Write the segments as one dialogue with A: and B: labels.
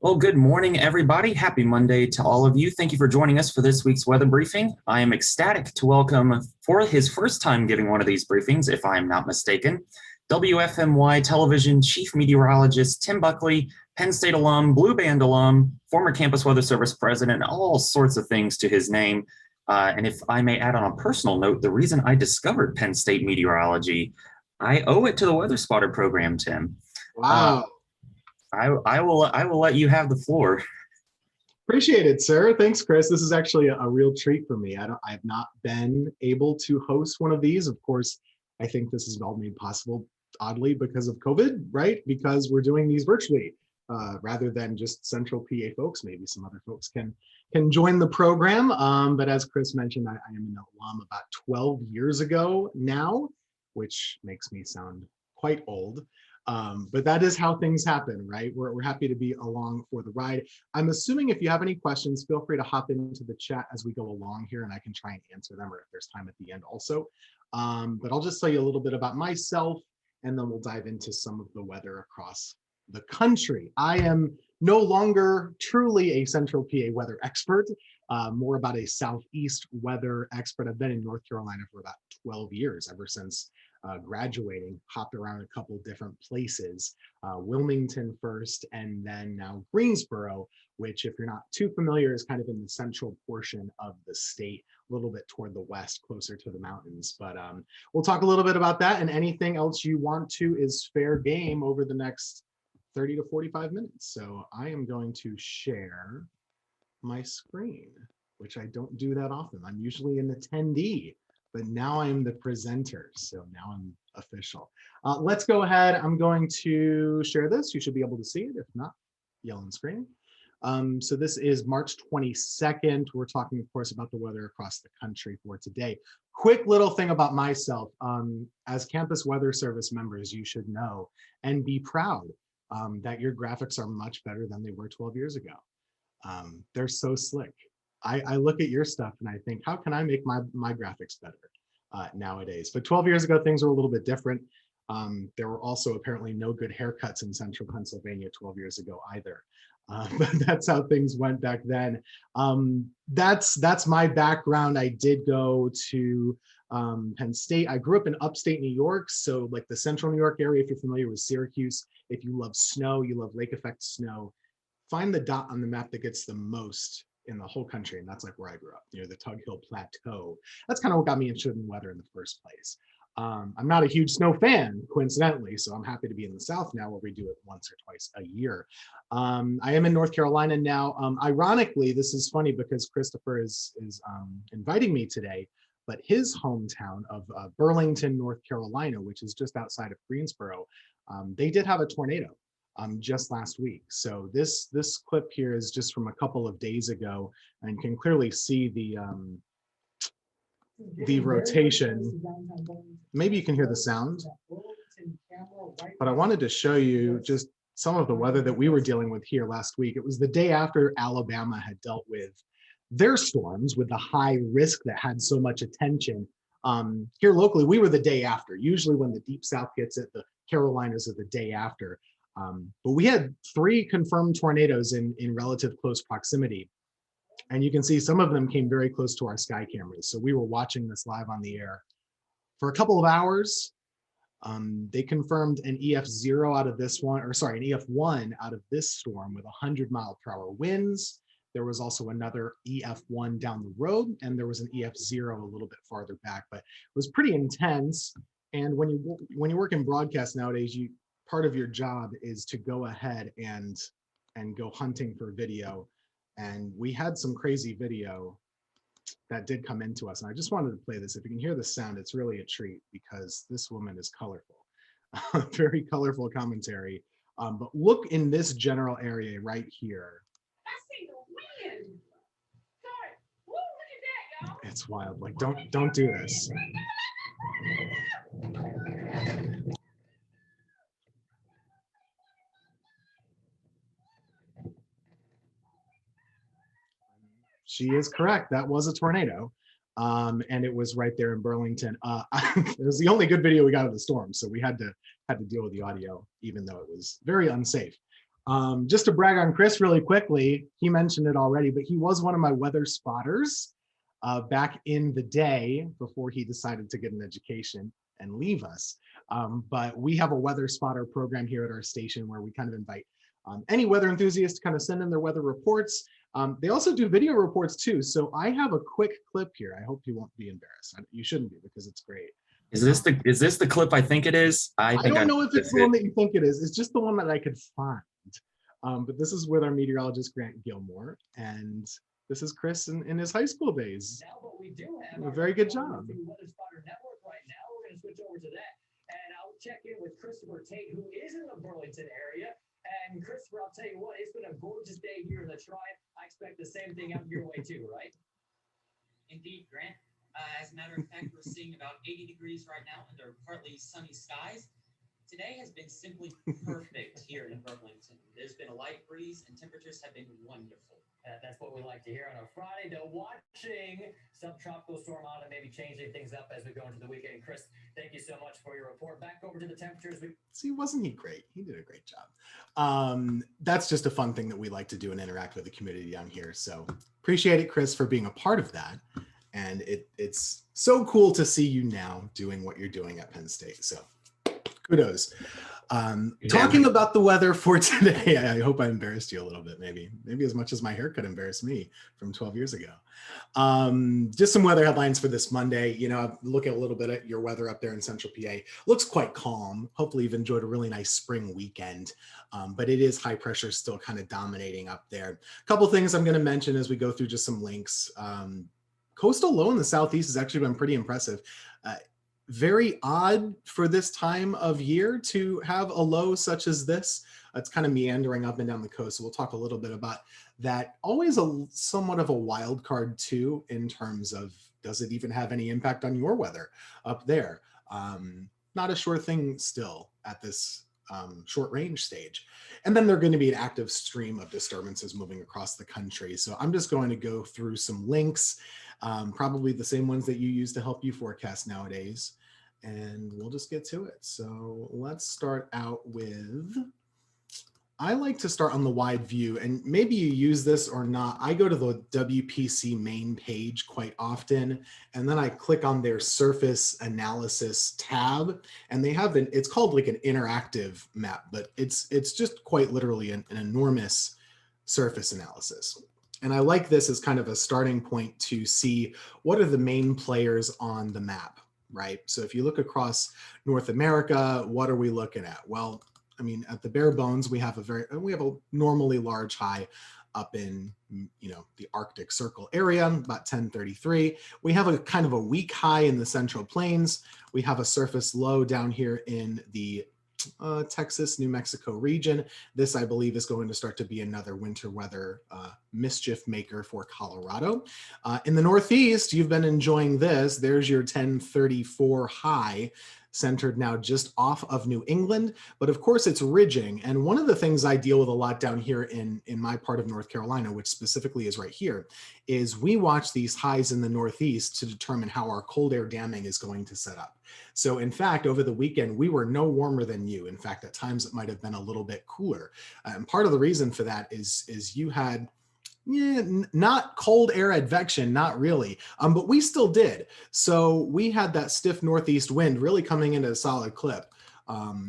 A: Well, good morning, everybody. Happy Monday to all of you. Thank you for joining us for this week's weather briefing. I am ecstatic to welcome, for his first time giving one of these briefings, if I am not mistaken, WFMY television chief meteorologist Tim Buckley, Penn State alum, Blue Band alum, former Campus Weather Service president, all sorts of things to his name. And if I may add on a personal note, the reason I discovered Penn State meteorology, I owe it to the Weather Spotter program, Tim. Uh,
B: Wow.
A: I will let you have the floor.
B: Appreciate it, sir. Thanks, Chris. This is actually a real treat for me. I've not been able to host one of these. Of course, I think this is all made possible, oddly, because of COVID, right? Because we're doing these virtually, rather than just Central PA folks. Maybe some other folks can join the program. But as Chris mentioned, I am an alum about 12 years ago now, which makes me sound quite old. But that is how things happen, right? We're happy to be along for the ride. I'm assuming if you have any questions, feel free to hop into the chat as we go along here and I can try and answer them, or if there's time at the end also. But I'll just tell you a little bit about myself and then we'll dive into some of the weather across the country. I am no longer truly a Central PA weather expert, more about a Southeast weather expert. I've been in North Carolina for about 12 years, ever since graduating, hopped around a couple different places, Wilmington first, and then now Greensboro, which, if you're not too familiar, is kind of in the central portion of the state, a little bit toward the west, closer to the mountains. But we'll talk a little bit about that, and anything else you want to is fair game over the next 30 to 45 minutes. So I am going to share my screen, which I don't do that often. I'm usually an attendee, but now I'm the presenter, so now I'm official. Let's go ahead. I'm going to share this. You should be able to see it. If not, yell on the screen. So this is March 22nd. We're talking, of course, about the weather across the country for today. Quick little thing about myself. As Campus Weather Service members, you should know and be proud that your graphics are much better than they were 12 years ago. They're so slick. I look at your stuff and I think, how can I make my graphics better nowadays? But 12 years ago, things were a little bit different. There were also apparently no good haircuts in central Pennsylvania 12 years ago either. But that's how things went back then. That's my background. I did go to Penn State. I grew up in upstate New York, so like the central New York area, if you're familiar with Syracuse. If you love snow, you love lake effect snow, find the dot on the map that gets the most in the whole country, and that's like where I grew up, near the Tug Hill Plateau. That's kind of what got me interested in weather in the first place. I'm not a huge snow fan, coincidentally, so I'm happy to be in the South now, where we do it once or twice a year. I am in North Carolina now. Ironically, this is funny because Christopher is inviting me today, but his hometown of Burlington, North Carolina, which is just outside of Greensboro, they did have a tornado just last week. So this clip here is just from a couple of days ago, and you can clearly see the rotation. Maybe you can hear the sound, but I wanted to show you just some of the weather that we were dealing with here last week. It was the day after Alabama had dealt with their storms, with the high risk that had so much attention. Here locally, we were the day after. Usually when the Deep South gets it, the Carolinas are the day after. But we had 3 confirmed tornadoes in relative close proximity. And you can see some of them came very close to our sky cameras. So we were watching this live on the air for a couple of hours. They confirmed an EF0 out of this one, or sorry, an EF1 out of this storm with 100-mile-per-hour winds. There was also another EF1 down the road, and there was an EF0 a little bit farther back, but it was pretty intense. And when you work in broadcast nowadays, part of your job is to go ahead and go hunting for video. And we had some crazy video that did come into us. And I just wanted to play this. If you can hear the sound, it's really a treat because this woman is colorful. Very colorful commentary. But look in this general area right here.
C: I see the wind. Sorry. Woo, look at that, y'all.
B: It's wild. Like, don't do this. She is correct. That was a tornado. And it was right there in Burlington. It was the only good video we got of the storm, so we had to deal with the audio, even though it was very unsafe. Just to brag on Chris really quickly, he mentioned it already, but he was one of my weather spotters back in the day before he decided to get an education and leave us. But we have a weather spotter program here at our station where we kind of invite any weather enthusiast to kind of send in their weather reports. They also do video reports too. So I have a quick clip here. I hope you won't be embarrassed. You shouldn't be because it's great.
A: Is this the clip I think it is?
B: I don't know if it's the one that you think it is. It's just the one that I could find. But this is with our meteorologist, Grant Gilmore. And this is Chris in his high school days.
C: Now, but we do have
B: A very good job.
C: Weather Spotter Network right now. We're going to switch over to that. And I'll check in with Christopher Tate, who is in the Burlington area. And Christopher, I'll tell you what, it's been a gorgeous day here in the Triad. I expect the same thing out your way too, right?
D: Indeed, Grant. As a matter of fact, we're seeing about 80 degrees right now under partly sunny skies. Today has been simply perfect here in Burlington. There's been a light breeze and temperatures have been wonderful.
C: That's what we like to hear on a Friday. Though watching subtropical storm on and maybe changing things up as we go into the weekend. Chris, thank you so much for your report. Back over to the temperatures.
B: See, wasn't he great? He did a great job. That's just a fun thing that we like to do and interact with the community on here. So appreciate it, Chris, for being a part of that. And it's so cool to see you now doing what you're doing at Penn State. So kudos. Talking about the weather for today, I hope I embarrassed you a little bit, maybe as much as my haircut embarrassed me from 12 years ago. Just some weather headlines for this Monday. You know, looking a little bit at your weather up there in central PA. Looks quite calm. Hopefully you've enjoyed a really nice spring weekend, but it is high pressure still kind of dominating up there. A couple things I'm going to mention as we go through just some links. Coastal low in the southeast has actually been pretty impressive. Very odd for this time of year to have a low such as this. It's kind of meandering up and down the coast. So we'll talk a little bit about that. Always somewhat of a wild card too, in terms of, does it even have any impact on your weather up there? Not a sure thing still at this short range stage. And then there's going to be an active stream of disturbances moving across the country. So I'm just going to go through some links, probably the same ones that you use to help you forecast nowadays. And we'll just get to it. So let's start out with, I like to start on the wide view, and maybe you use this or not. I go to the WPC main page quite often, and then I click on their surface analysis tab, and they have it's called like an interactive map, but it's just quite literally an enormous surface analysis. And I like this as kind of a starting point to see what are the main players on the map, right? So if you look across North America, what are we looking at? Well, I mean, at the bare bones, we have a normally large high up in, you know, the Arctic Circle area, about 1033. We have a kind of a weak high in the Central Plains. We have a surface low down here in the Texas, New Mexico region. This, I believe, is going to start to be another winter weather mischief maker for Colorado. In the Northeast, you've been enjoying this. There's your 1034 high, centered now just off of New England, but of course it's ridging. And one of the things I deal with a lot down here in my part of North Carolina, which specifically is right here, is we watch these highs in the Northeast to determine how our cold air damming is going to set up. So in fact, over the weekend, we were no warmer than you. In fact, at times it might have been a little bit cooler. And part of the reason for that is you had not cold air advection, not really, but we still did. So we had that stiff northeast wind really coming into a solid clip.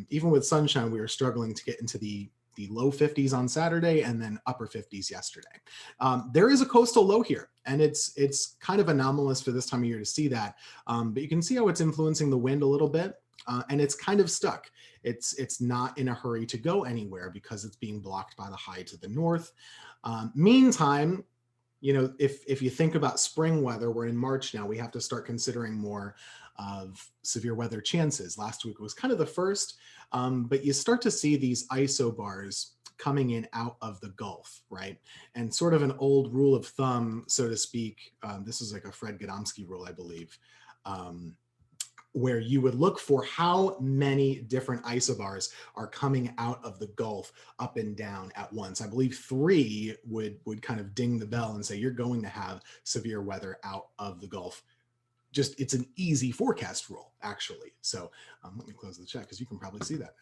B: Even with sunshine, we were struggling to get into the low 50s on Saturday and then upper 50s yesterday. There is a coastal low here, and it's kind of anomalous for this time of year to see that, but you can see how it's influencing the wind a little bit. And it's kind of stuck. It's not in a hurry to go anywhere because it's being blocked by the high to the north. Meantime, you know, if you think about spring weather, we're in March now, we have to start considering more of severe weather chances. Last week was kind of the first, but you start to see these isobars coming in out of the Gulf, right? And sort of an old rule of thumb, so to speak, this is like a Fred Godomsky rule, I believe, where you would look for how many different isobars are coming out of the Gulf up and down at once. I believe 3 would kind of ding the bell and say you're going to have severe weather out of the Gulf. It's an easy forecast rule, actually. So let me close the chat because you can probably see that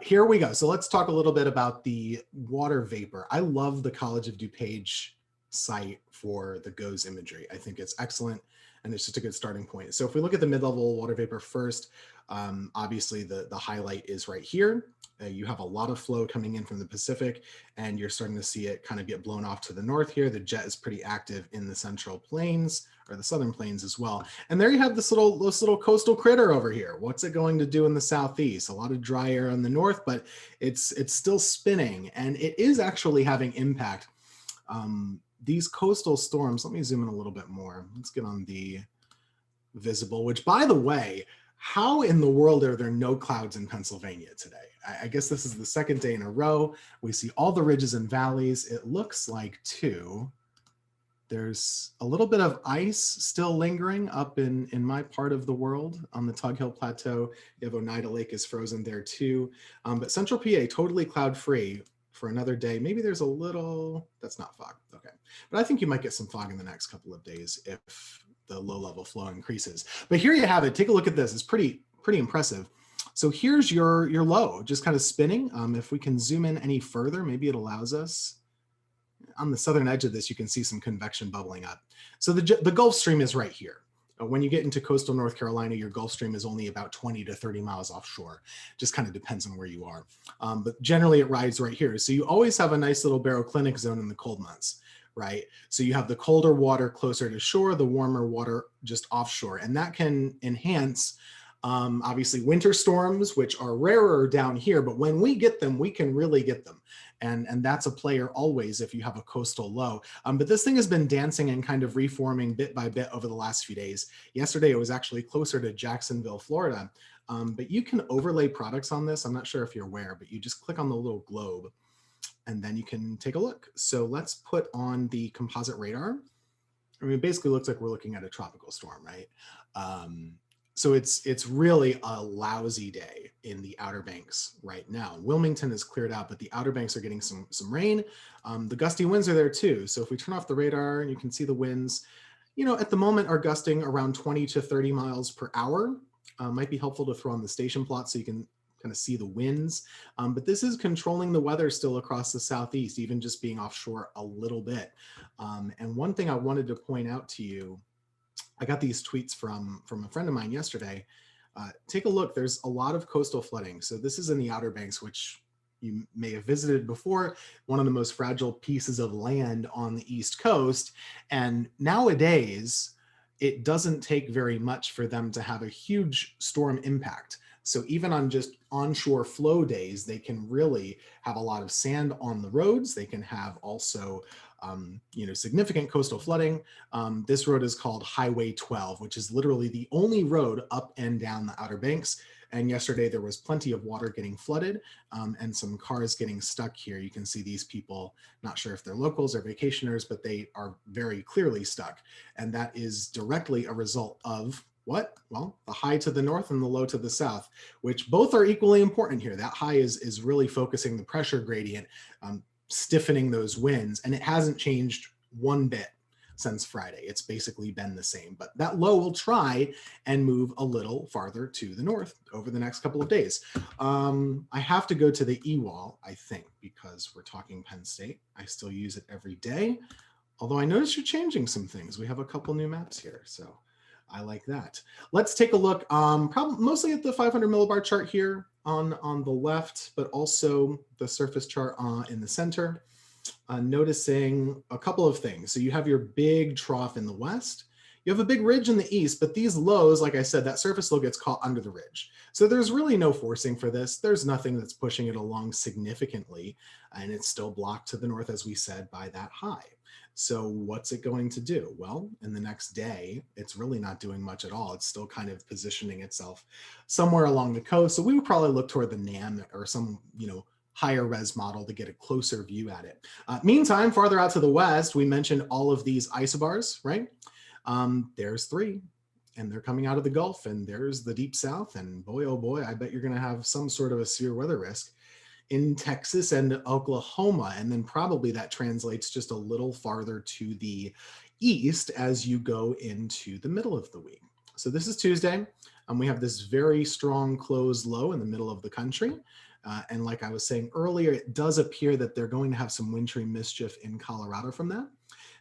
B: Here we go. So let's talk a little bit about the water vapor. I love the College of DuPage site for the GOES imagery. I think it's excellent, and it's just a good starting point. So if we look at the mid-level water vapor first, obviously the highlight is right here. You have a lot of flow coming in from the Pacific, and you're starting to see it kind of get blown off to the north here. The jet is pretty active in the central plains, or the southern plains as well. And there you have this little coastal critter over here. What's it going to do in the southeast? A lot of dry air in the north, but it's still spinning, and it is actually having impact. These coastal storms, let me zoom in a little bit more. Let's get on the visible, which, by the way, how in the world are there no clouds in Pennsylvania today? I guess this is the second day in a row. We see all the ridges and valleys. It looks like, too, there's a little bit of ice still lingering up in my part of the world on the Tug Hill Plateau. You have Oneida Lake is frozen there, too. But Central PA, totally cloud-free for another day. Maybe there's a little, that's not fog, okay. But I think you might get some fog in the next couple of days if the low level flow increases. But here you have it. Take a look at this. It's pretty impressive. So here's your low, just kind of spinning. If we can zoom in any further, maybe it allows us. On the southern edge of this, you can see some convection bubbling up. So the Gulf Stream is right here. When you get into coastal North Carolina, your Gulf Stream is only about 20 to 30 miles offshore. Just kind of depends on where you are. But generally it rides right here. So you always have a nice little baroclinic zone in the cold months, right? So you have the colder water closer to shore, the warmer water just offshore. And that can enhance, obviously, winter storms, which are rarer down here. But when we get them, we can really get them. And that's a player always if you have a coastal low. But this thing has been dancing and kind of reforming bit by bit over the last few days. Yesterday, it was actually closer to Jacksonville, Florida. But you can overlay products on this. I'm not sure if you're aware, but you just click on the little globe and then you can take a look. So let's put on the composite radar. I mean, it basically looks like we're looking at a tropical storm, right? So it's really a lousy day in the Outer Banks right now. Wilmington is cleared out, but the Outer Banks are getting some rain. The gusty winds are there too. So if we turn off the radar, you can see the winds, you know, at the moment are gusting around 20 to 30 miles per hour. Might be helpful to throw on the station plot so you can kind of see the winds. But this is controlling the weather still across the southeast, even just being offshore a little bit. And one thing I wanted to point out to you, I got these tweets from a friend of mine yesterday. Take a look, there's a lot of coastal flooding. So this is in the Outer Banks, which you may have visited before, one of the most fragile pieces of land on the East Coast. And nowadays, it doesn't take very much for them to have a huge storm impact. So even on just onshore flow days, they can really have a lot of sand on the roads. They can have also significant coastal flooding. This road is called Highway 12, which is literally the only road up and down the Outer Banks. And yesterday there was plenty of water getting flooded and some cars getting stuck here. You can see these people, not sure if they're locals or vacationers, but they are very clearly stuck. And that is directly a result of what? Well, the high to the north and the low to the south, which both are equally important here. That high is really focusing the pressure gradient, stiffening those winds, and it hasn't changed one bit since Friday. It's basically been the same, but that low will try and move a little farther to the north over the next couple of days. I have to go to the e-wall, I think, because we're talking Penn State. I still use it every day, although I notice you're changing some things. We have a couple new maps here, so I like that. Let's take a look, probably mostly at the 500 millibar chart here on the left, but also the surface chart in the center. Noticing a couple of things. So you have your big trough in the west. You have a big ridge in the east, but these lows, like I said, that surface low gets caught under the ridge. So there's really no forcing for this. There's nothing that's pushing it along significantly, and it's still blocked to the north, as we said, by that high. So what's it going to do? Well, in the next day, it's really not doing much at all. It's still kind of positioning itself somewhere along the coast. So we would probably look toward the NAM or some, higher res model to get a closer view at it. Meantime, farther out to the west, we mentioned all of these isobars, right? There's three, and they're coming out of the Gulf, and there's the deep south, and boy, oh boy, I bet you're gonna have some sort of a severe weather risk in Texas and Oklahoma, and then probably that translates just a little farther to the east as you go into the middle of the week. So this is Tuesday, and we have this very strong closed low in the middle of the country. And like I was saying earlier, it does appear that they're going to have some wintry mischief in Colorado from that.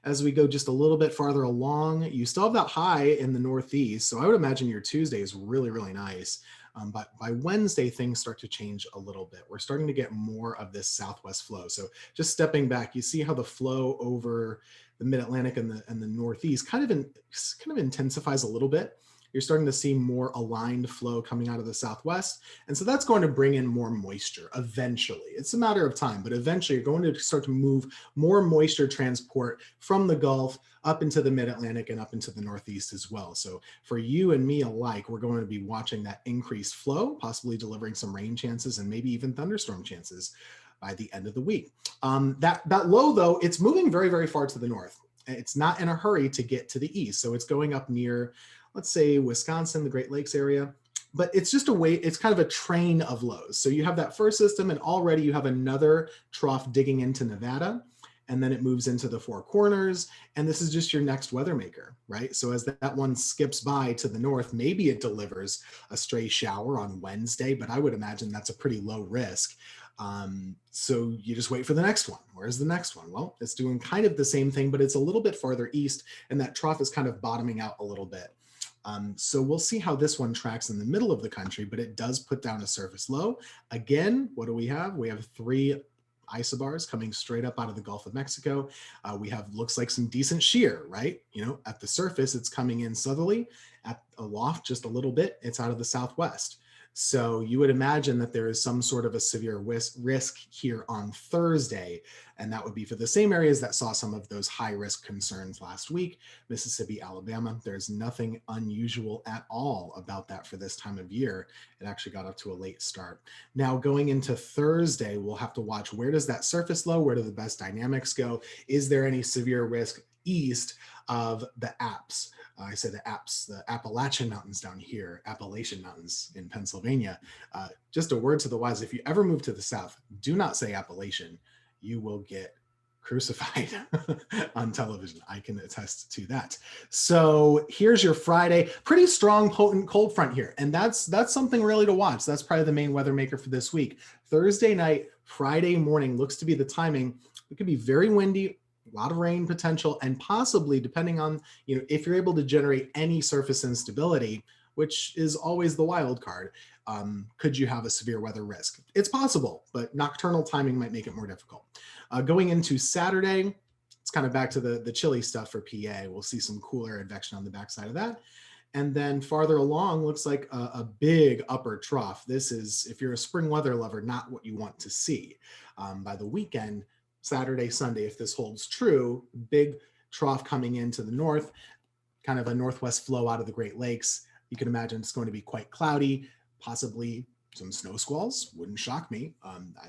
B: As we go just a little bit farther along, you still have that high in the Northeast. So I would imagine your Tuesday is really, really nice. But by Wednesday, things start to change a little bit. We're starting to get more of this southwest flow. So just stepping back, you see how the flow over the mid-Atlantic and the Northeast kind of intensifies a little bit. You're starting to see more aligned flow coming out of the southwest. And so that's going to bring in more moisture eventually. It's a matter of time, but eventually you're going to start to move more moisture transport from the Gulf up into the mid-Atlantic and up into the Northeast as well. So for you and me alike, we're going to be watching that increased flow, possibly delivering some rain chances and maybe even thunderstorm chances by the end of the week. That low though, it's moving very, very far to the north. It's not in a hurry to get to the east. So it's going up near, let's say, Wisconsin, the Great Lakes area, but it's just a way, it's kind of a train of lows. So you have that first system and already you have another trough digging into Nevada, and then it moves into the Four Corners. And this is just your next weather maker, right? So as that one skips by to the north, maybe it delivers a stray shower on Wednesday, but I would imagine that's a pretty low risk. So you just wait for the next one. Where's the next one? Well, it's doing kind of the same thing, but it's a little bit farther east, and that trough is kind of bottoming out a little bit. So we'll see how this one tracks in the middle of the country, but it does put down a surface low. Again, what do we have? We have 3 isobars coming straight up out of the Gulf of Mexico. We have, looks like some decent shear, right? You know, at the surface, it's coming in southerly. At aloft just a little bit, it's out of the southwest. So you would imagine that there is some sort of a severe risk here on Thursday, and that would be for the same areas that saw some of those high risk concerns last week, Mississippi, Alabama. There's nothing unusual at all about that for this time of year. It actually got up to a late start. Now going into Thursday, we'll have to watch, where does that surface low, where do the best dynamics go? Is there any severe risk east of the Alps? I say the Alps, the Appalachian Mountains down here, Appalachian Mountains in Pennsylvania. Just a word to the wise, if you ever move to the south, do not say Appalachian. You will get crucified on television. I can attest to that. So here's your Friday. Pretty strong, potent cold front here. And that's something really to watch. That's probably the main weather maker for this week. Thursday night, Friday morning looks to be the timing. It could be very windy, a lot of rain potential, and possibly, depending on, you know, if you're able to generate any surface instability, which is always the wild card, could you have a severe weather risk? It's possible, but nocturnal timing might make it more difficult. Going into Saturday, it's kind of back to the chilly stuff for PA. We'll see some cooler advection on the backside of that. And then farther along, looks like a big upper trough. This is, if you're a spring weather lover, not what you want to see. By the weekend, Saturday, Sunday, if this holds true, big trough coming into the north, kind of a northwest flow out of the Great Lakes. You can imagine it's going to be quite cloudy, possibly some snow squalls. Wouldn't shock me.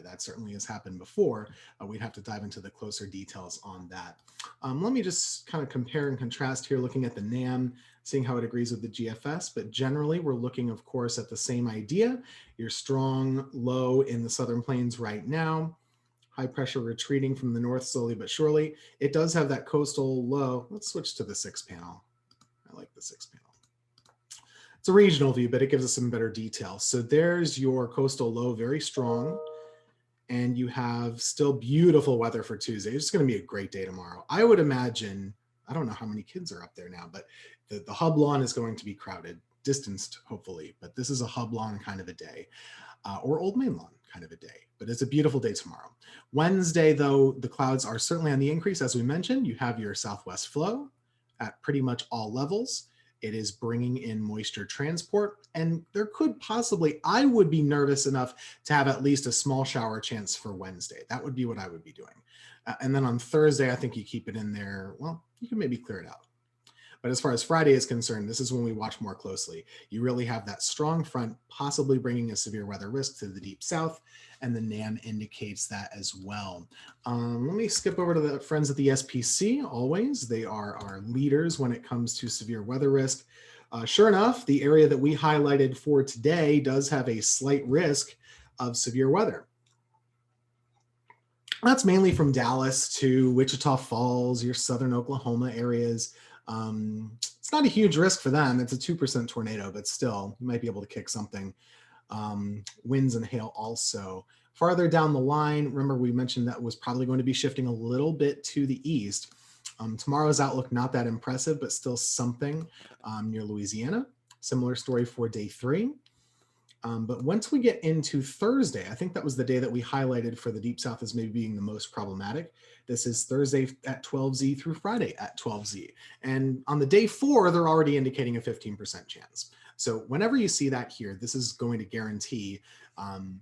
B: That certainly has happened before. We'd have to dive into the closer details on that. Let me just kind of compare and contrast here, looking at the NAM, seeing how it agrees with the GFS, but generally we're looking, of course, at the same idea. Your strong low in the southern plains right now, high pressure retreating from the north slowly but surely. It does have that coastal low. Let's switch to the 6 panel. I like the 6 panel. It's a regional view, but it gives us some better detail. So there's your coastal low, very strong. And you have still beautiful weather for Tuesday. It's going to be a great day tomorrow. I would imagine, I don't know how many kids are up there now, but the hub lawn is going to be crowded, distanced hopefully, but this is a hub lawn kind of a day, or Old Main lawn kind of a day, but it's a beautiful day tomorrow. Wednesday, though, the clouds are certainly on the increase. As we mentioned, you have your southwest flow at pretty much all levels. It is bringing in moisture transport, and there could possibly, I would be nervous enough to have at least a small shower chance for Wednesday. That would be what I would be doing. And then on Thursday, I think you keep it in there. Well, you can maybe clear it out. But as far as Friday is concerned, this is when we watch more closely. You really have that strong front, possibly bringing a severe weather risk to the deep south, and the NAM indicates that as well. Let me skip over to the friends at the SPC. Always, they are our leaders when it comes to severe weather risk. Sure enough, the area that we highlighted for today does have a slight risk of severe weather. That's mainly from Dallas to Wichita Falls, your southern Oklahoma areas. It's not a huge risk for them. It's a 2% tornado, but still, you might be able to kick something. winds and hail also. Farther down the line, remember we mentioned that was probably going to be shifting a little bit to the east. Tomorrow's outlook, not that impressive, but still something near Louisiana. Similar story for day 3. But once we get into Thursday, I think that was the day that we highlighted for the Deep South as maybe being the most problematic. This is Thursday at 12Z through Friday at 12Z. And on the day 4, they're already indicating a 15% chance. So whenever you see that here, this is going to guarantee,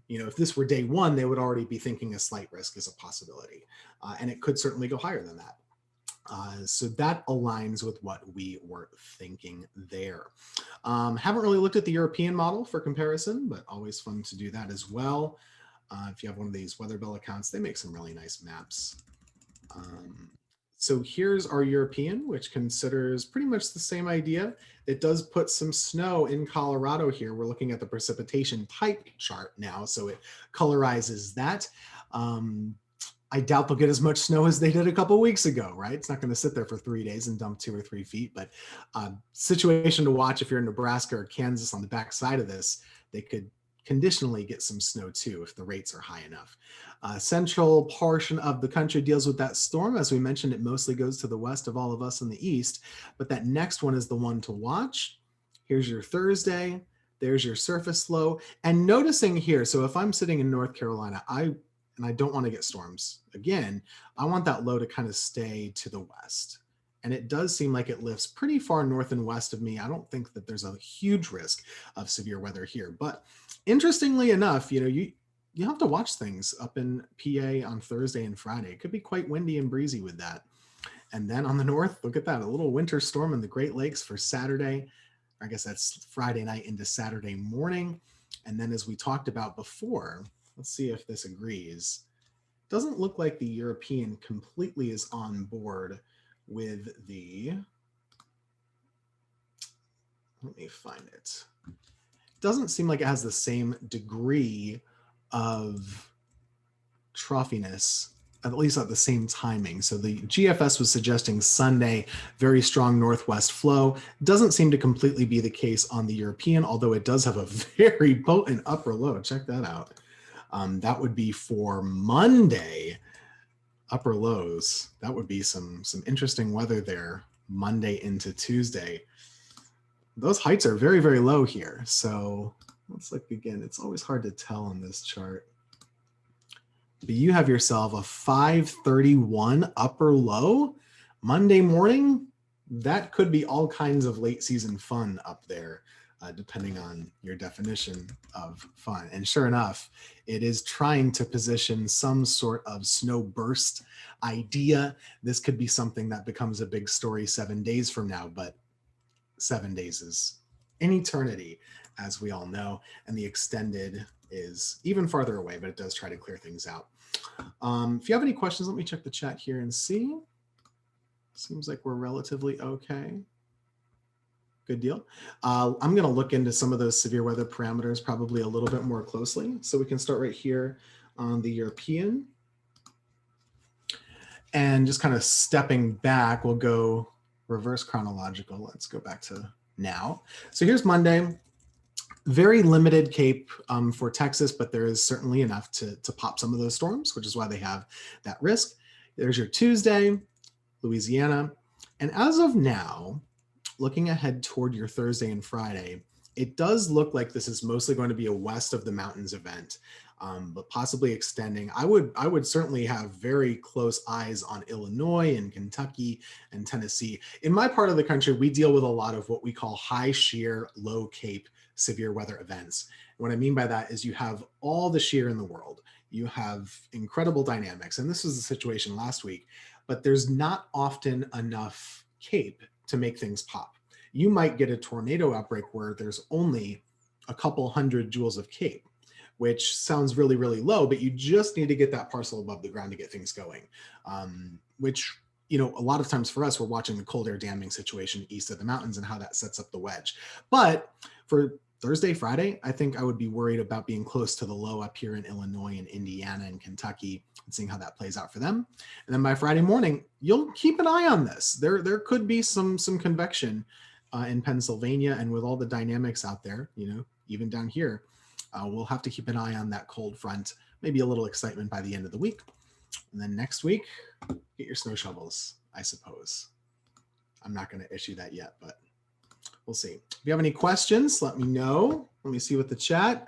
B: if this were day 1, they would already be thinking a slight risk is a possibility. And it could certainly go higher than that. So that aligns with what we were thinking there. Haven't really looked at the European model for comparison, but always fun to do that as well. If you have one of these Weather Bell accounts, they make some really nice maps. So here's our European, which considers pretty much the same idea. It does put some snow in Colorado here. We're looking at the precipitation type chart now, so it colorizes that. I doubt they'll get as much snow as they did a couple of weeks ago, right? It's not going to sit there for 3 days and dump 2 or 3 feet, but situation to watch if you're in Nebraska or Kansas on the back side of this, they could conditionally get some snow too if the rates are high enough. Central portion of the country deals with that storm. As we mentioned, it mostly goes to the west of all of us in the east, but that next one is the one to watch. Here's your Thursday. There's your surface low. And noticing here, so if I'm sitting in North Carolina, and I don't want to get storms again, I want that low to kind of stay to the west. And it does seem like it lifts pretty far north and west of me. I don't think that there's a huge risk of severe weather here. But interestingly enough, you have to watch things up in PA on Thursday and Friday. It could be quite windy and breezy with that. And then on the north, look at that, a little winter storm in the Great Lakes for Saturday. I guess that's Friday night into Saturday morning. And then as we talked about before, let's see if this agrees. Doesn't look like the European completely is on board with the, let me find it. Doesn't seem like it has the same degree of troughiness, at least at the same timing. So the GFS was suggesting Sunday, very strong northwest flow. Doesn't seem to completely be the case on the European, although it does have a very potent upper low. Check that out. That would be for Monday, upper lows. That would be some interesting weather there, Monday into Tuesday. Those heights are very, very low here. So let's look again. It's always hard to tell on this chart. But you have yourself a 531 upper low Monday morning. That could be all kinds of late season fun up there. Depending on your definition of fun. And sure enough, it is trying to position some sort of snow burst idea. This could be something that becomes a big story 7 days from now, but 7 days is an eternity, as we all know. And the extended is even farther away, but it does try to clear things out. If you have any questions, let me check the chat here and see. Seems like we're relatively okay. Good deal. I'm going to look into some of those severe weather parameters probably a little bit more closely. So we can start right here on the European. And just kind of stepping back, we'll go reverse chronological. Let's go back to now. So here's Monday. Very limited CAPE for Texas, but there is certainly enough to pop some of those storms, which is why they have that risk. There's your Tuesday, Louisiana. And as of now, looking ahead toward your Thursday and Friday, it does look like this is mostly going to be a west of the mountains event, but possibly extending. I would certainly have very close eyes on Illinois and Kentucky and Tennessee. In my part of the country, we deal with a lot of what we call high shear, low CAPE severe weather events. What I mean by that is you have all the shear in the world. You have incredible dynamics. And this was the situation last week, but there's not often enough CAPE to make things pop. You might get a tornado outbreak where there's only a couple hundred joules of CAPE, which sounds really, really low, but you just need to get that parcel above the ground to get things going, which, a lot of times for us, we're watching the cold air damming situation east of the mountains and how that sets up the wedge. But for Thursday, Friday, I think I would be worried about being close to the low up here in Illinois and Indiana and Kentucky and seeing how that plays out for them. And then by Friday morning, you'll keep an eye on this. There could be some convection in Pennsylvania, and with all the dynamics out there, even down here, We'll have to keep an eye on that cold front, maybe a little excitement by the end of the week. And then next week, get your snow shovels, I suppose. I'm not going to issue that yet, but we'll see. If you have any questions, let me know. Let me see what the chat.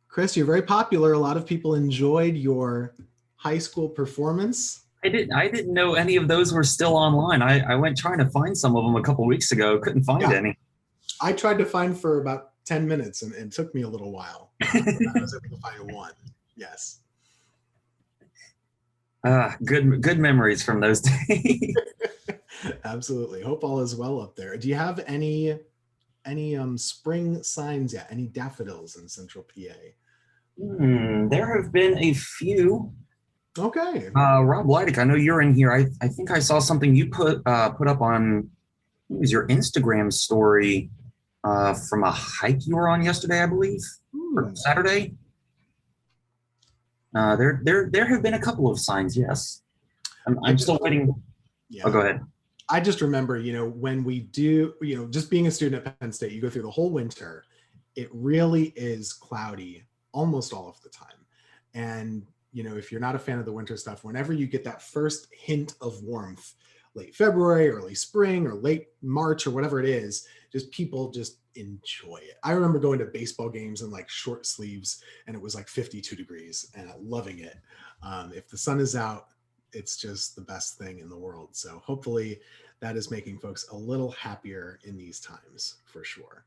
B: Chris, you're very popular. A lot of people enjoyed your high school performance.
A: I didn't know any of those were still online. I went trying to find some of them a couple weeks ago. Couldn't find any.
B: I tried to find for about 10 minutes and it took me a little while. I was able to find one. Yes.
A: Good memories from those days.
B: Absolutely. Hope all is well up there. Do you have any spring signs yet? Any daffodils in Central PA?
A: There have been a few.
B: Okay.
A: Rob Leidick, I know you're in here. I think I saw something you put up on, it was your Instagram story from a hike you were on yesterday, I believe, or Saturday. There have been a couple of signs, yes. I'm still waiting.
B: Yeah.
A: Oh, go ahead.
B: I just remember, when we do, just being a student at Penn State, you go through the whole winter, it really is cloudy almost all of the time. And, if you're not a fan of the winter stuff, whenever you get that first hint of warmth, late February, early spring, or late March, or whatever it is, people just enjoy it. I remember going to baseball games in like short sleeves and it was like 52 degrees and loving it. If the sun is out, it's just the best thing in the world. So hopefully that is making folks a little happier in these times for sure.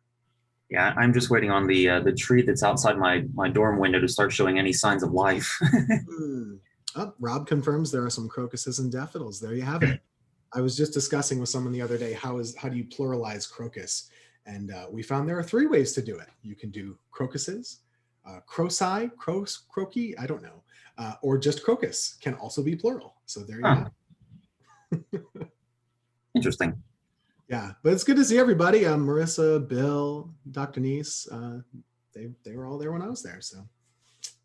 A: Yeah, I'm just waiting on the tree that's outside my dorm window to start showing any signs of life.
B: Oh, Rob confirms there are some crocuses and daffodils. There you have it. I was just discussing with someone the other day, how do you pluralize crocus? And we found there are 3 ways to do it. You can do crocuses, croci, I don't know, or just crocus can also be plural. So there you have it.
A: Interesting.
B: Yeah, but it's good to see everybody. Marissa, Bill, Dr. Neese, they were all there when I was there. So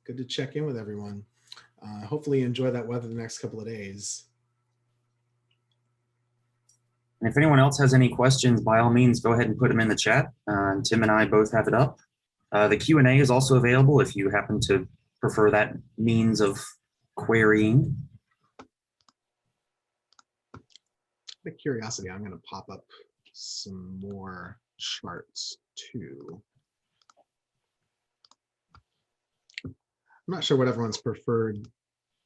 B: good to check in with everyone. Hopefully you enjoy that weather the next couple of days.
A: And if anyone else has any questions, by all means, go ahead and put them in the chat. Tim and I both have it up. The Q&A is also available if you happen to prefer that means of querying.
B: Out of curiosity, I'm going to pop up some more charts too. I'm not sure what everyone's preferred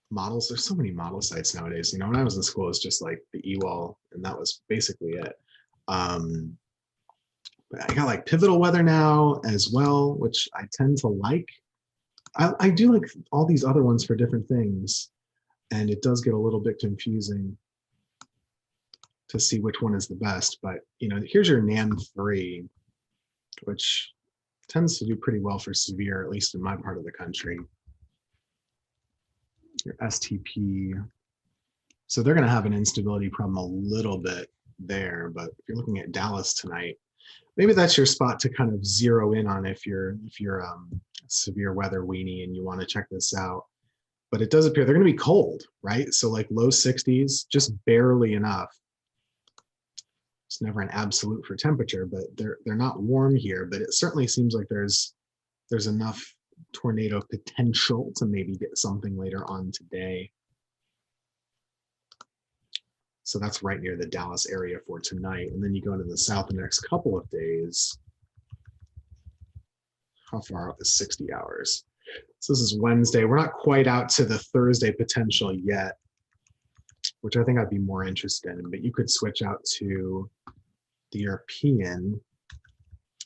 B: models. There's so many model sites nowadays. When I was in school, it's just like the eWall, and that was basically it. But I got like pivotal weather now as well, which I tend to like. I do like all these other ones for different things, and it does get a little bit confusing to see which one is the best. But here's your NAM3, which tends to do pretty well for severe, at least in my part of the country. Your STP. So they're going to have an instability problem a little bit there, but if you're looking at Dallas tonight, maybe that's your spot to kind of zero in on if you're severe weather weenie and you want to check this out. But it does appear they're going to be cold, right? So like low 60s, just barely enough. It's never an absolute for temperature, but they're not warm here, but it certainly seems like there's enough tornado potential to maybe get something later on today. So that's right near the Dallas area for tonight. And then you go into the south the next couple of days. How far out is 60 hours? So this is Wednesday. We're not quite out to the Thursday potential yet, which I think I'd be more interested in, but you could switch out to the European.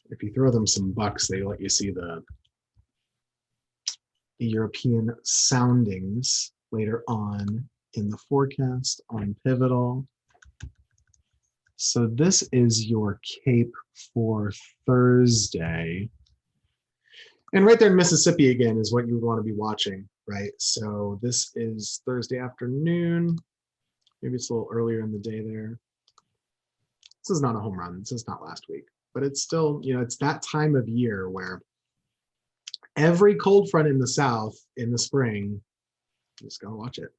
B: If you throw them some bucks, they let you see the European soundings later on in the forecast on Pivotal. So this is your Cape for Thursday. And right there in Mississippi again is what you would want to be watching, right? So this is Thursday afternoon. Maybe it's a little earlier in the day there. This is not a home run. This is not last week, but it's still, it's that time of year where every cold front in the south in the spring, just go watch it.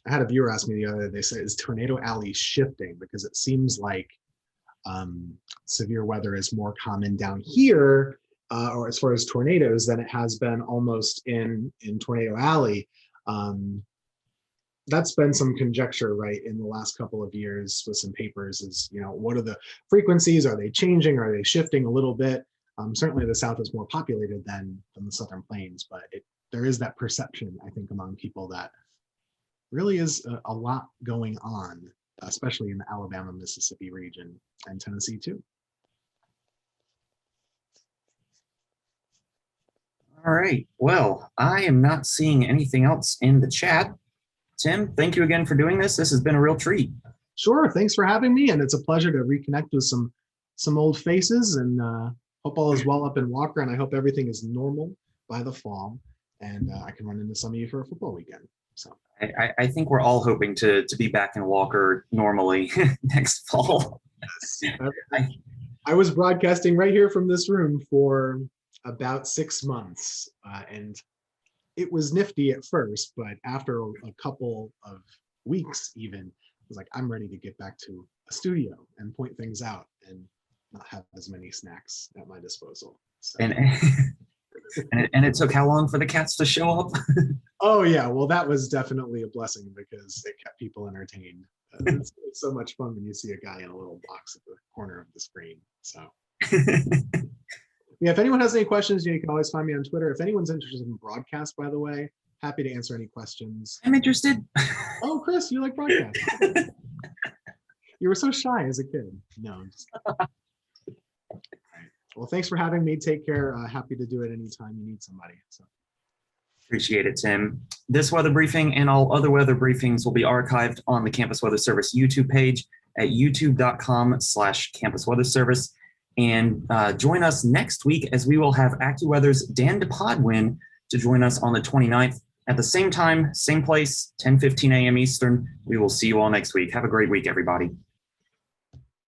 B: I had a viewer ask me the other day, they said, is Tornado Alley shifting? Because it seems like severe weather is more common down here or as far as tornadoes than it has been almost in Tornado Alley. That's been some conjecture, right, in the last couple of years with some papers is, what are the frequencies? Are they changing? Are they shifting a little bit? Certainly the South is more populated than the Southern Plains, but there is that perception, I think, among people that really is a lot going on, especially in the Alabama, Mississippi region and Tennessee too.
A: All right. Well, I am not seeing anything else in the chat. Tim, thank you again for doing this. This has been a real treat.
B: Sure. Thanks for having me. And it's a pleasure to reconnect with some old faces, and hope all is well up in Walker, and I hope everything is normal by the fall, and I can run into some of you for a football weekend. So
A: I think we're all hoping to be back in Walker normally next fall.
B: Yes. I was broadcasting right here from this room for about 6 months, and it was nifty at first, but after a couple of weeks even, I was like, I'm ready to get back to a studio and point things out and not have as many snacks at my disposal. So.
A: And it took how long for the cats to show up?
B: Oh yeah, well that was definitely a blessing because it kept people entertained. It's so much fun when you see a guy in a little box at the corner of the screen. So yeah, if anyone has any questions, you can always find me on Twitter. If anyone's interested in broadcast, by the way, happy to answer any questions.
A: I'm interested.
B: Oh, Chris, you like broadcast? You were so shy as a kid. No, I'm just... Well, thanks for having me. Take care. Happy to do it anytime you need somebody. So.
A: Appreciate it, Tim. This weather briefing and all other weather briefings will be archived on the Campus Weather Service YouTube page at youtube.com/Campus Weather Service. And join us next week as we will have AccuWeather's Dan DePodwin to join us on the 29th at the same time, same place, 10:15 a.m. Eastern. We will see you all next week. Have a great week, everybody.